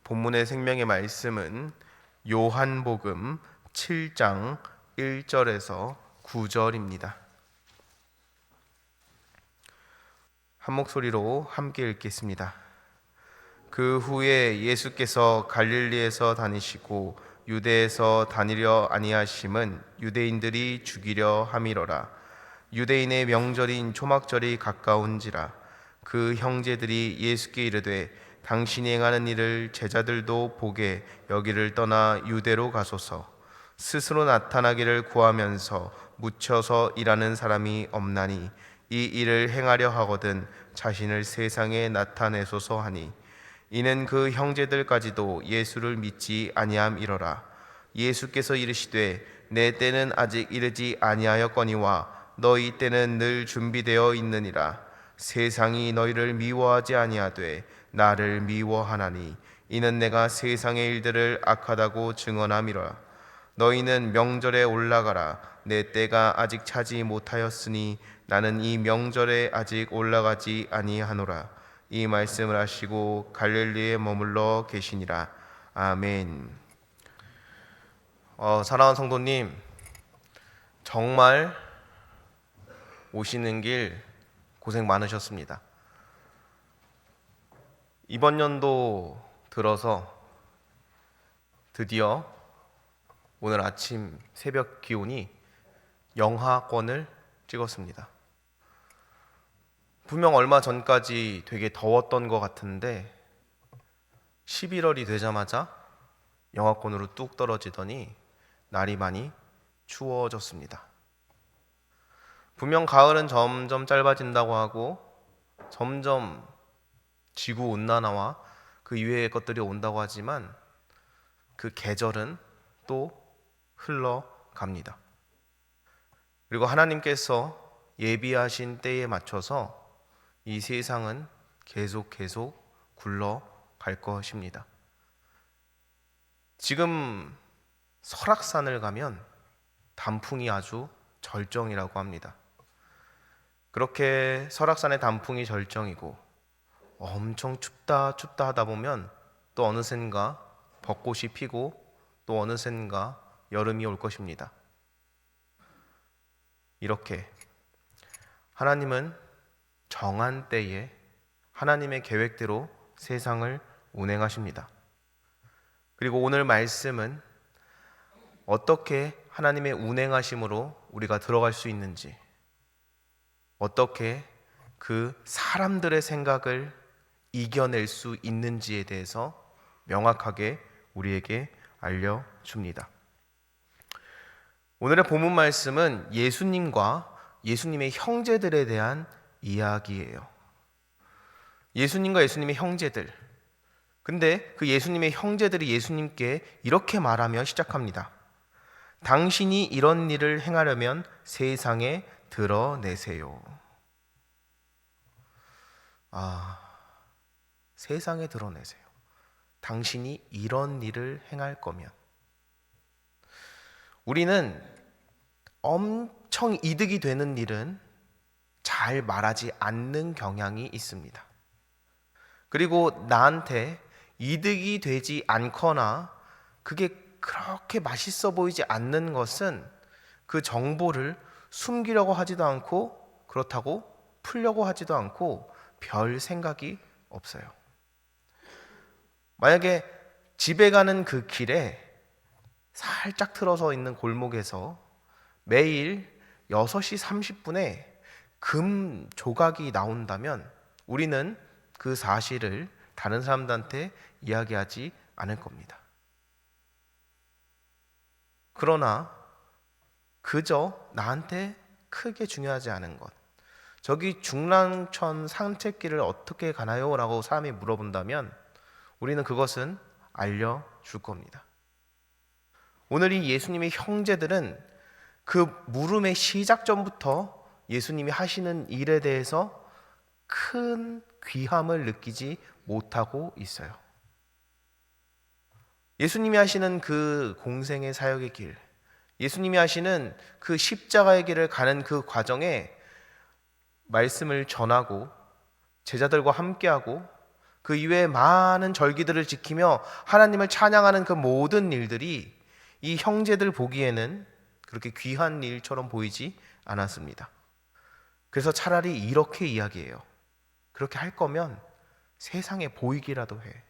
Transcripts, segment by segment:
본문의 생명의 말씀은 요한복음 7장 1절에서 9절입니다. 한 목소리로 함께 읽겠습니다. 그 후에 예수께서 갈릴리에서 다니시고 유대에서 다니려 아니하심은 유대인들이 죽이려 함이로라. 유대인의 명절인 초막절이 가까운지라. 그 형제들이 예수께 이르되 당신이 행하는 일을 제자들도 보게 여기를 떠나 유대로 가소서. 스스로 나타나기를 구하면서 묻혀서 일하는 사람이 없나니 이 일을 행하려 하거든 자신을 세상에 나타내소서 하니, 이는 그 형제들까지도 예수를 믿지 아니함이로라. 예수께서 이르시되 내 때는 아직 이르지 아니하였거니와 너희 때는 늘 준비되어 있느니라. 세상이 너희를 미워하지 아니하되 나를 미워하나니 이는 내가 세상의 일들을 악하다고 증언함이라. 너희는 명절에 올라가라. 내 때가 아직 차지 못하였으니 나는 이 명절에 아직 올라가지 아니하노라. 이 말씀을 하시고 갈릴리에 머물러 계시니라. 아멘. 사랑하는 성도님, 정말 오시는 길 고생 많으셨습니다. 이번 연도 들어서 드디어 오늘 아침 새벽 기온이 영하권을 찍었습니다. 분명 얼마 전까지 되게 더웠던 것 같은데 11월이 되자마자 영하권으로 뚝 떨어지더니 날이 많이 추워졌습니다. 분명 가을은 점점 짧아진다고 하고 점점 지구 온난화와 그 이외의 것들이 온다고 하지만 그 계절은 또 흘러갑니다. 그리고 하나님께서 예비하신 때에 맞춰서 이 세상은 계속 굴러갈 것입니다. 지금 설악산을 가면 단풍이 아주 절정이라고 합니다. 그렇게 설악산의 단풍이 절정이고 엄청 춥다 하다 보면 또 어느샌가 벚꽃이 피고 또 어느샌가 여름이 올 것입니다. 이렇게 하나님은 정한 때에 하나님의 계획대로 세상을 운행하십니다. 그리고 오늘 말씀은 어떻게 하나님의 운행하심으로 우리가 들어갈 수 있는지, 어떻게 그 사람들의 생각을 이겨낼 수 있는지에 대해서 명확하게 우리에게 알려줍니다. 오늘의 본문 말씀은 예수님과 예수님의 형제들에 대한 이야기예요. 예수님과 예수님의 형제들. 근데 그 예수님의 형제들이 예수님께 이렇게 말하며 시작합니다. 당신이 이런 일을 행하려면 세상에 드러내세요. 세상에 드러내세요. 당신이 이런 일을 행할 거면. 우리는 엄청 이득이 되는 일은 잘 말하지 않는 경향이 있습니다. 그리고 나한테 이득이 되지 않거나 그게 그렇게 맛있어 보이지 않는 것은 그 정보를 숨기려고 하지도 않고 그렇다고 풀려고 하지도 않고 별 생각이 없어요. 만약에 집에 가는 그 길에 살짝 틀어서 있는 골목에서 매일 6시 30분에 금 조각이 나온다면 우리는 그 사실을 다른 사람들한테 이야기하지 않을 겁니다. 그러나 그저 나한테 크게 중요하지 않은 것, 저기 중랑천 산책길을 어떻게 가나요? 라고 사람이 물어본다면 우리는 그것은 알려줄 겁니다. 오늘 이 예수님의 형제들은 그 물음의 시작 전부터 예수님이 하시는 일에 대해서 큰 귀함을 느끼지 못하고 있어요. 예수님이 하시는 그 공생의 사역의 길, 예수님이 하시는 그 십자가의 길을 가는 그 과정에 말씀을 전하고 제자들과 함께하고 그 이외에 많은 절기들을 지키며 하나님을 찬양하는 그 모든 일들이 이 형제들 보기에는 그렇게 귀한 일처럼 보이지 않았습니다. 그래서 차라리 이렇게 이야기해요. 그렇게 할 거면 세상에 보이기라도 해.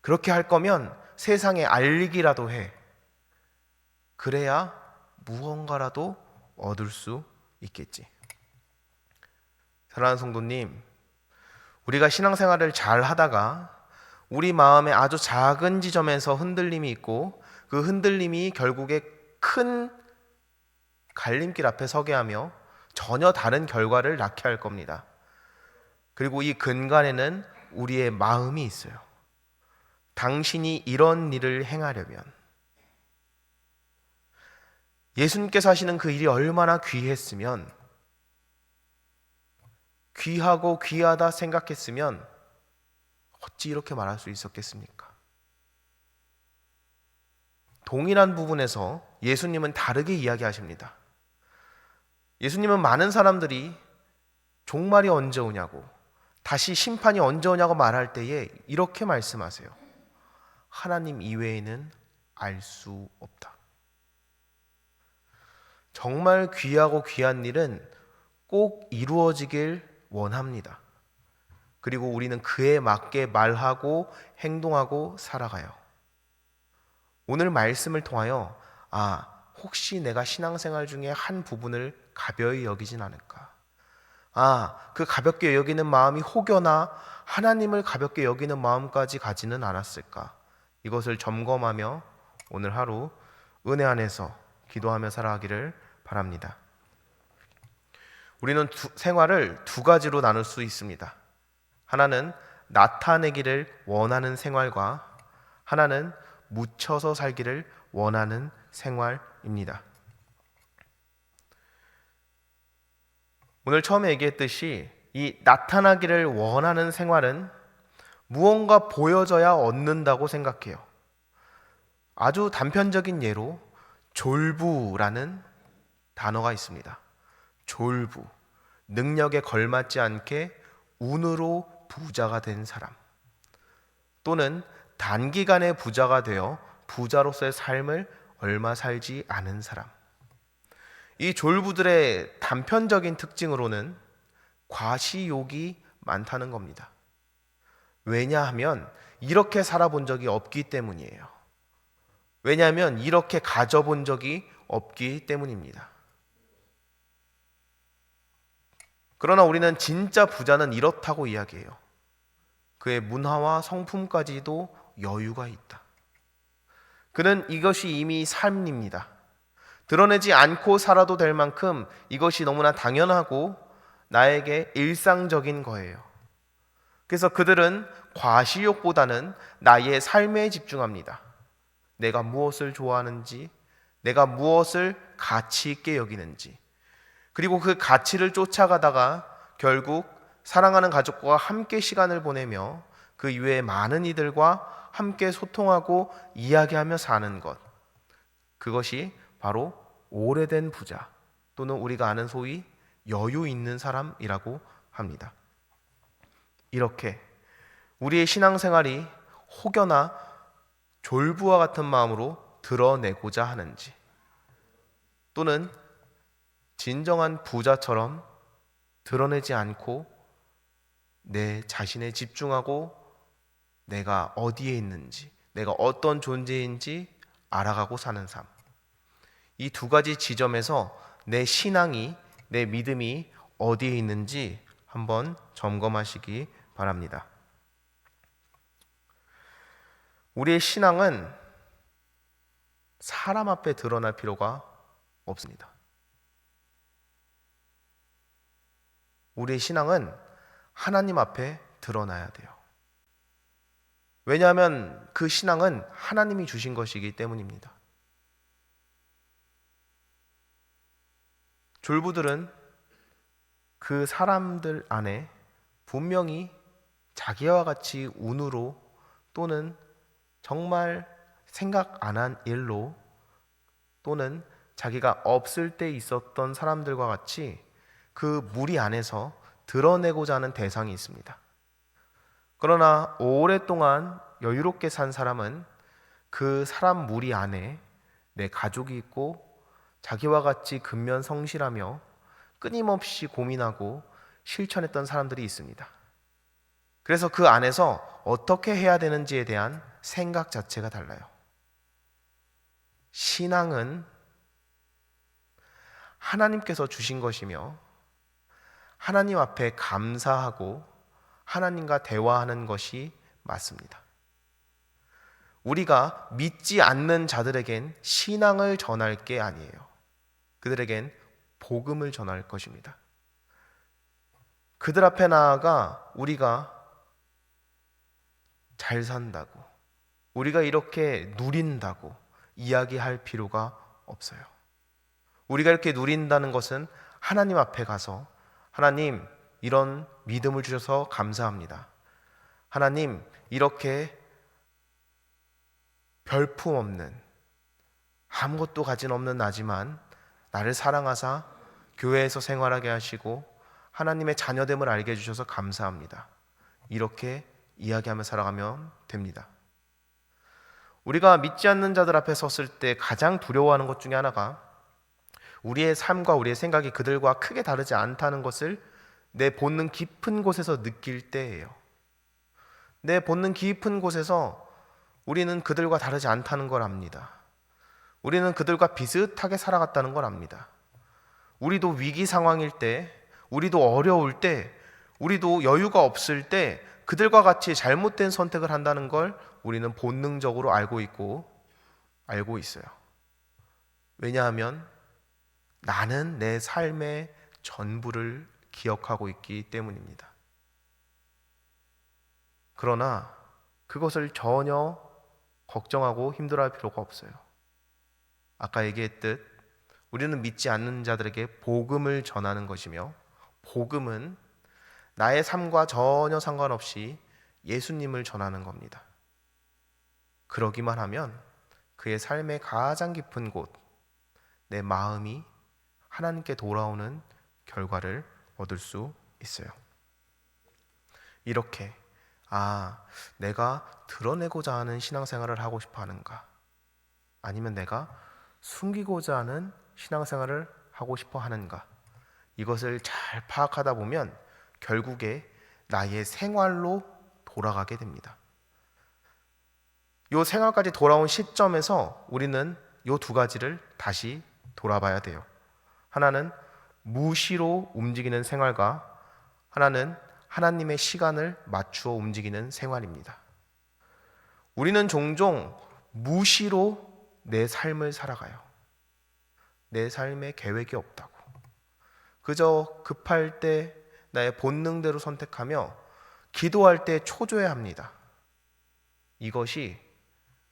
그렇게 할 거면 세상에 알리기라도 해. 그래야 무언가라도 얻을 수 있겠지. 사랑하는 성도님, 우리가 신앙생활을 잘 하다가 우리 마음에 아주 작은 지점에서 흔들림이 있고 그 흔들림이 결국에 큰 갈림길 앞에 서게 하며 전혀 다른 결과를 낳게 할 겁니다. 그리고 이 근간에는 우리의 마음이 있어요. 당신이 이런 일을 행하려면, 예수님께서 하시는 그 일이 얼마나 귀했으면, 귀하고 귀하다 생각했으면 어찌 이렇게 말할 수 있었겠습니까? 동일한 부분에서 예수님은 다르게 이야기하십니다. 예수님은 많은 사람들이 종말이 언제 오냐고, 다시 심판이 언제 오냐고 말할 때에 이렇게 말씀하세요. 하나님 이외에는 알 수 없다. 정말 귀하고 귀한 일은 꼭 이루어지길 원합니다. 그리고 우리는 그에 맞게 말하고 행동하고 살아가요. 오늘 말씀을 통하여 혹시 내가 신앙생활 중에 한 부분을 가벼이 여기진 않을까? 그 가볍게 여기는 마음이 혹여나 하나님을 가볍게 여기는 마음까지 가지는 않았을까? 이것을 점검하며 오늘 하루 은혜 안에서 기도하며 살아가기를 바랍니다. 우리는 생활을 두 가지로 나눌 수 있습니다. 하나는 나타내기를 원하는 생활과 하나는 묻혀서 살기를 원하는 생활입니다. 오늘 처음에 얘기했듯이 이 나타나기를 원하는 생활은 무언가 보여져야 얻는다고 생각해요. 아주 단편적인 예로 졸부라는 단어가 있습니다. 졸부, 능력에 걸맞지 않게 운으로 부자가 된 사람, 또는 단기간에 부자가 되어 부자로서의 삶을 얼마 살지 않은 사람. 이 졸부들의 단편적인 특징으로는 과시욕이 많다는 겁니다. 왜냐하면 이렇게 살아본 적이 없기 때문이에요. 왜냐하면 이렇게 가져본 적이 없기 때문입니다. 그러나 우리는 진짜 부자는 이렇다고 이야기해요. 그의 문화와 성품까지도 여유가 있다. 그는 이것이 이미 삶입니다. 드러내지 않고 살아도 될 만큼 이것이 너무나 당연하고 나에게 일상적인 거예요. 그래서 그들은 과시욕보다는 나의 삶에 집중합니다. 내가 무엇을 좋아하는지, 내가 무엇을 가치 있게 여기는지, 그리고 그 가치를 쫓아가다가 결국 사랑하는 가족과 함께 시간을 보내며 그 이외의 많은 이들과 함께 소통하고 이야기하며 사는 것, 그것이 바로 오래된 부자 또는 우리가 아는 소위 여유 있는 사람이라고 합니다. 이렇게 우리의 신앙생활이 혹여나 졸부와 같은 마음으로 드러내고자 하는지, 또는 진정한 부자처럼 드러내지 않고 내 자신에 집중하고 내가 어디에 있는지, 내가 어떤 존재인지 알아가고 사는 삶. 이 두 가지 지점에서 내 신앙이, 내 믿음이 어디에 있는지 한번 점검하시기 바랍니다. 우리의 신앙은 사람 앞에 드러날 필요가 없습니다. 우리의 신앙은 하나님 앞에 드러나야 돼요. 왜냐하면 그 신앙은 하나님이 주신 것이기 때문입니다. 졸부들은 그 사람들 안에 분명히 자기와 같이 운으로 또는 정말 생각 안 한 일로 또는 자기가 없을 때 있었던 사람들과 같이 그 무리 안에서 드러내고자 하는 대상이 있습니다. 그러나 오랫동안 여유롭게 산 사람은 그 사람 무리 안에 내 가족이 있고 자기와 같이 근면성실하며 끊임없이 고민하고 실천했던 사람들이 있습니다. 그래서 그 안에서 어떻게 해야 되는지에 대한 생각 자체가 달라요. 신앙은 하나님께서 주신 것이며 하나님 앞에 감사하고 하나님과 대화하는 것이 맞습니다. 우리가 믿지 않는 자들에겐 신앙을 전할 게 아니에요. 그들에겐 복음을 전할 것입니다. 그들 앞에 나아가 우리가 잘 산다고, 우리가 이렇게 누린다고 이야기할 필요가 없어요. 우리가 이렇게 누린다는 것은 하나님 앞에 가서 하나님, 이런 믿음을 주셔서 감사합니다. 하나님, 이렇게 별품 없는, 아무것도 가진 없는 나지만 나를 사랑하사 교회에서 생활하게 하시고 하나님의 자녀됨을 알게 해주셔서 감사합니다. 이렇게 이야기하며 살아가면 됩니다. 우리가 믿지 않는 자들 앞에 섰을 때 가장 두려워하는 것 중에 하나가 우리의 삶과 우리의 생각이 그들과 크게 다르지 않다는 것을 내 본능 깊은 곳에서 느낄 때예요. 내 본능 깊은 곳에서 우리는 그들과 다르지 않다는 걸 압니다. 우리는 그들과 비슷하게 살아갔다는 걸 압니다. 우리도 위기 상황일 때, 우리도 어려울 때, 우리도 여유가 없을 때 그들과 같이 잘못된 선택을 한다는 걸 우리는 본능적으로 알고 있어요. 왜냐하면 나는 내 삶의 전부를 기억하고 있기 때문입니다. 그러나 그것을 전혀 걱정하고 힘들어할 필요가 없어요. 아까 얘기했듯 우리는 믿지 않는 자들에게 복음을 전하는 것이며, 복음은 나의 삶과 전혀 상관없이 예수님을 전하는 겁니다. 그러기만 하면 그의 삶의 가장 깊은 곳, 내 마음이 하나님께 돌아오는 결과를 얻을 수 있어요. 이렇게 내가 드러내고자 하는 신앙생활을 하고 싶어 하는가, 아니면 내가 숨기고자 하는 신앙생활을 하고 싶어 하는가, 이것을 잘 파악하다 보면 결국에 나의 생활로 돌아가게 됩니다. 이 생활까지 돌아온 시점에서 우리는 이 두 가지를 다시 돌아봐야 돼요. 하나는 무시로 움직이는 생활과 하나는 하나님의 시간을 맞추어 움직이는 생활입니다. 우리는 종종 무시로 내 삶을 살아가요. 내 삶에 계획이 없다고, 그저 급할 때 나의 본능대로 선택하며 기도할 때 초조해합니다. 이것이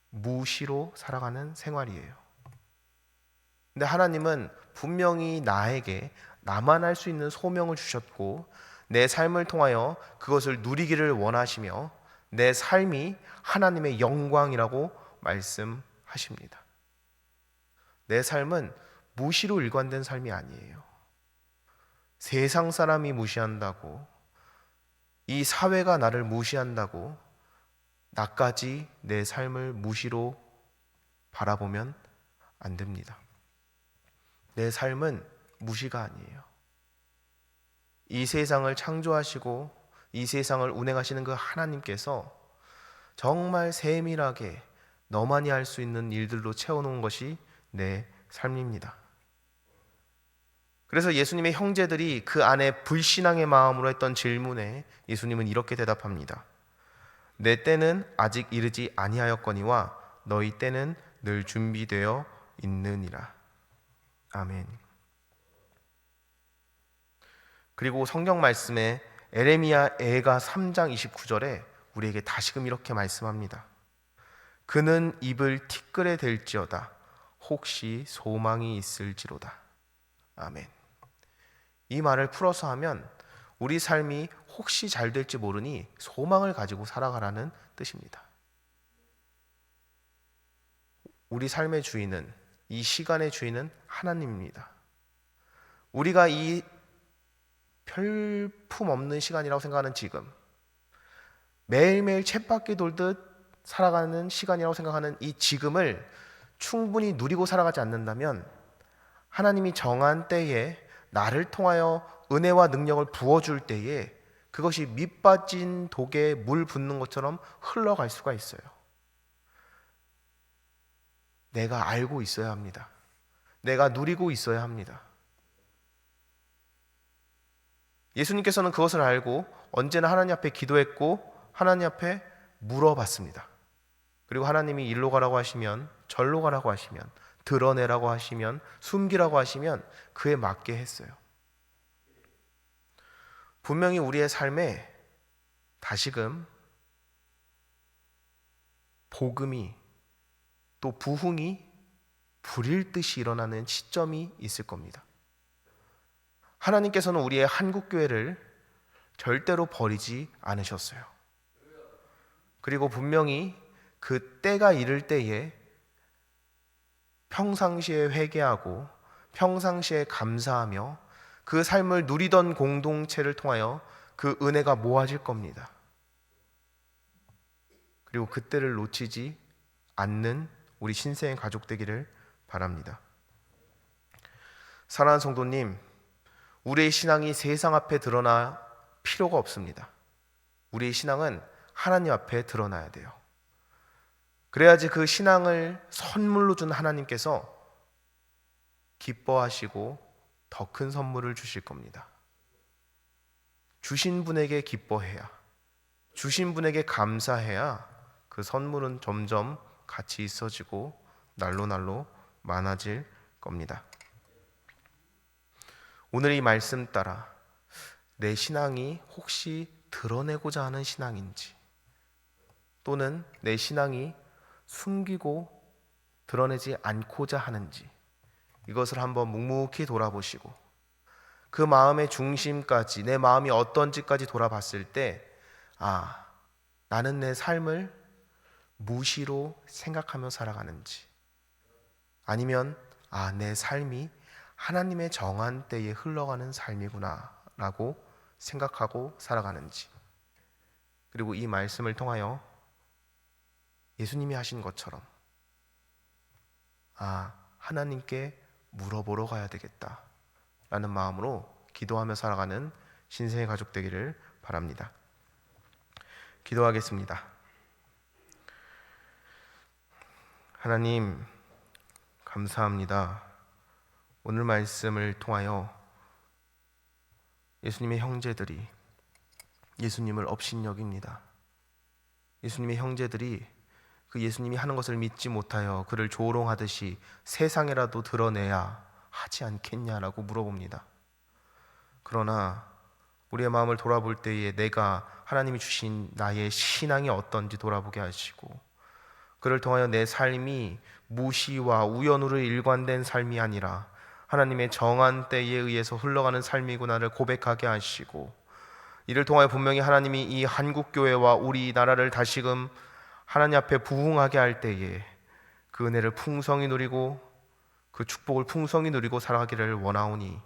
무시로 살아가는 생활이에요. 근데 하나님은 분명히 나에게 나만 할 수 있는 소명을 주셨고 내 삶을 통하여 그것을 누리기를 원하시며 내 삶이 하나님의 영광이라고 말씀하십니다. 내 삶은 무시로 일관된 삶이 아니에요. 세상 사람이 무시한다고, 이 사회가 나를 무시한다고 나까지 내 삶을 무시로 바라보면 안 됩니다. 내 삶은 무시가 아니에요. 이 세상을 창조하시고 이 세상을 운행하시는 그 하나님께서 정말 세밀하게 너만이 할 수 있는 일들로 채워놓은 것이 내 삶입니다. 그래서 예수님의 형제들이 그 안에 불신앙의 마음으로 했던 질문에 예수님은 이렇게 대답합니다. 내 때는 아직 이르지 아니하였거니와 너희 때는 늘 준비되어 있느니라. 아멘. 그리고 성경 말씀에 에레미야 애가 3장 29절에 우리에게 다시금 이렇게 말씀합니다. 그는 입을 티끌에 댈지어다 혹시 소망이 있을지로다. 아멘. 이 말을 풀어서 하면 우리 삶이 혹시 잘 될지 모르니 소망을 가지고 살아가라는 뜻입니다. 우리 삶의 주인은, 이 시간의 주인은 하나님입니다. 우리가 이 별품 없는 시간이라고 생각하는 지금, 매일매일 쳇바퀴 돌듯 살아가는 시간이라고 생각하는 이 지금을 충분히 누리고 살아가지 않는다면 하나님이 정한 때에 나를 통하여 은혜와 능력을 부어줄 때에 그것이 밑빠진 독에 물 붓는 것처럼 흘러갈 수가 있어요. 내가 알고 있어야 합니다. 내가 누리고 있어야 합니다. 예수님께서는 그것을 알고 언제나 하나님 앞에 기도했고 하나님 앞에 물어봤습니다. 그리고 하나님이 일로 가라고 하시면, 절로 가라고 하시면, 드러내라고 하시면, 숨기라고 하시면 그에 맞게 했어요. 분명히 우리의 삶에 다시금 복음이 또 부흥이 불일 듯이 일어나는 시점이 있을 겁니다. 하나님께서는 우리의 한국교회를 절대로 버리지 않으셨어요. 그리고 분명히 그 때가 이를 때에 평상시에 회개하고 평상시에 감사하며 그 삶을 누리던 공동체를 통하여 그 은혜가 모아질 겁니다. 그리고 그때를 놓치지 않는 우리 신생의 가족 되기를 바랍니다. 사랑하는 성도님, 우리의 신앙이 세상 앞에 드러나 필요가 없습니다. 우리의 신앙은 하나님 앞에 드러나야 돼요. 그래야지 그 신앙을 선물로 준 하나님께서 기뻐하시고 더 큰 선물을 주실 겁니다. 주신 분에게 기뻐해야, 주신 분에게 감사해야 그 선물은 점점 가치 있어지고 날로 날로 많아질 겁니다. 오늘 이 말씀 따라 내 신앙이 혹시 드러내고자 하는 신앙인지, 또는 내 신앙이 숨기고 드러내지 않고자 하는지, 이것을 한번 묵묵히 돌아보시고 그 마음의 중심까지, 내 마음이 어떤지까지 돌아봤을 때, 나는 내 삶을 무시로 생각하며 살아가는지, 아니면 내 삶이 하나님의 정한 때에 흘러가는 삶이구나 라고 생각하고 살아가는지, 그리고 이 말씀을 통하여 예수님이 하신 것처럼 하나님께 물어보러 가야 되겠다 라는 마음으로 기도하며 살아가는 신생의 가족 되기를 바랍니다. 기도하겠습니다. 하나님, 감사합니다. 오늘 말씀을 통하여 예수님의 형제들이 예수님을 업신여깁니다. 예수님의 형제들이 그 예수님이 하는 것을 믿지 못하여 그를 조롱하듯이 세상에라도 드러내야 하지 않겠냐라고 물어봅니다. 그러나 우리의 마음을 돌아볼 때에 내가 하나님이 주신 나의 신앙이 어떤지 돌아보게 하시고, 그를 통하여 내 삶이 무시와 우연으로 일관된 삶이 아니라 하나님의 정한 때에 의해서 흘러가는 삶이구나를 고백하게 하시고, 이를 통하여 분명히 하나님이 이 한국교회와 우리나라를 다시금 하나님 앞에 부흥하게 할 때에 그 은혜를 풍성히 누리고 그 축복을 풍성히 누리고 살아가기를 원하오니,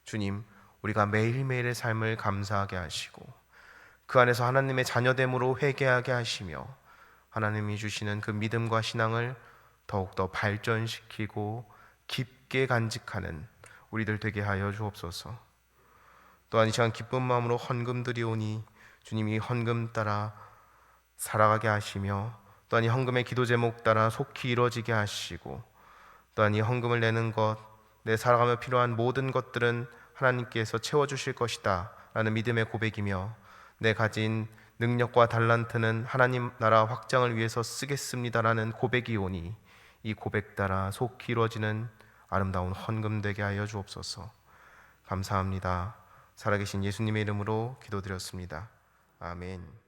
주님, 우리가 매일매일의 삶을 감사하게 하시고 그 안에서 하나님의 자녀됨으로 회개하게 하시며 하나님이 주시는 그 믿음과 신앙을 더욱더 발전시키고 깊게 간직하는 우리들 되게 하여 주옵소서. 또한 이 시간 기쁜 마음으로 헌금 드리오니 주님이 헌금 따라 살아가게 하시며, 또한 이 헌금의 기도 제목 따라 속히 이루어지게 하시고, 또한 이 헌금을 내는 것, 내 살아가며 필요한 모든 것들은 하나님께서 채워주실 것이다 라는 믿음의 고백이며, 내 가진 능력과 달란트는 하나님 나라 확장을 위해서 쓰겠습니다 라는 고백이오니 이 고백 따라 속히 이루어지는 아름다운 헌금 되게 하여 주옵소서. 감사합니다. 살아계신 예수님의 이름으로 기도드렸습니다. 아멘.